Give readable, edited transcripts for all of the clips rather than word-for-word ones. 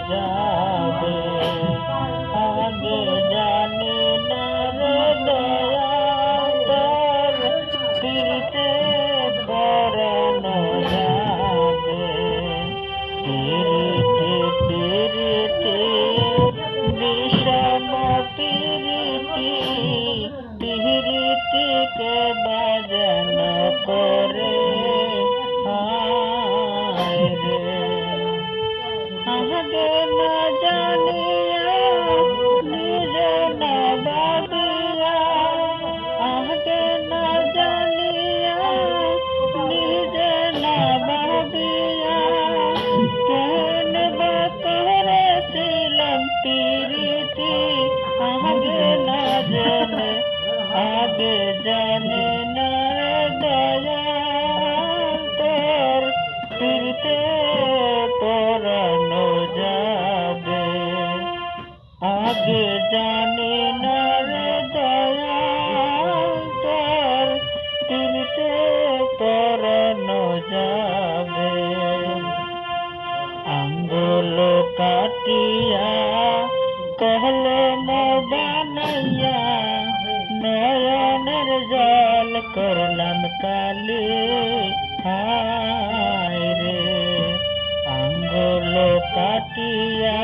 যাবে। আগে জানি না রে দয়া তোর ফিরতে পরানো যাবে। পিরিতি পিরিতি বিষম পিরিতি পিরিতিকে বাজানো করে হায় রে। আগে না জানিয়া নিজে না ভাবিয়া, আগে না জানিয়া নিজে না ভাবিয়া কেন বা করেছিলাম প্রীতি। আগে না জেনে আগে জানি না দয়া তোর ফিরতে পরানো যাবে। আগে জানি না রে দয়া তোর ফিরতে পরানো যাবে। আঙ্গুল কাটিয়া কলম বানাইয়া নয়নের জল করলাম কালি হায় রে। আঙ্গুল কাটিয়া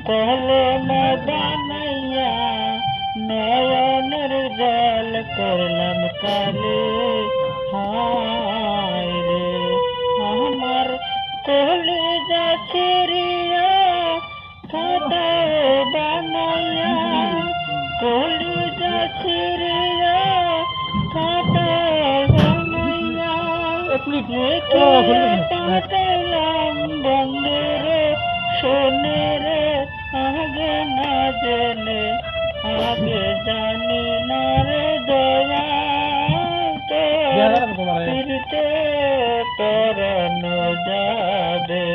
কলম বানাইয়া নয়নের জল করলাম কালি হায় রে। আমার কলিজা ছিড়িয়া খাতা বানাইয়া, কলিজা ছিড়িয়া খাতা বানাইয়া পাঠাইলাম বন্ধুরে শোনে রে। আগে না জেনে আগে জানি না রে দয়া তোর ফিরতে পরানো যাবে।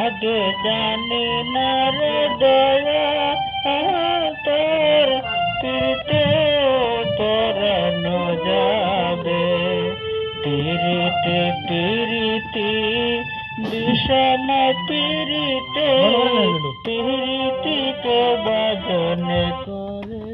আগে জানি না রে দয়া তোর ফিরতে পরানো যাবে। পিরিতি পিরিতি বিষম পিরিতে পিরিতিকে বাজনে করে।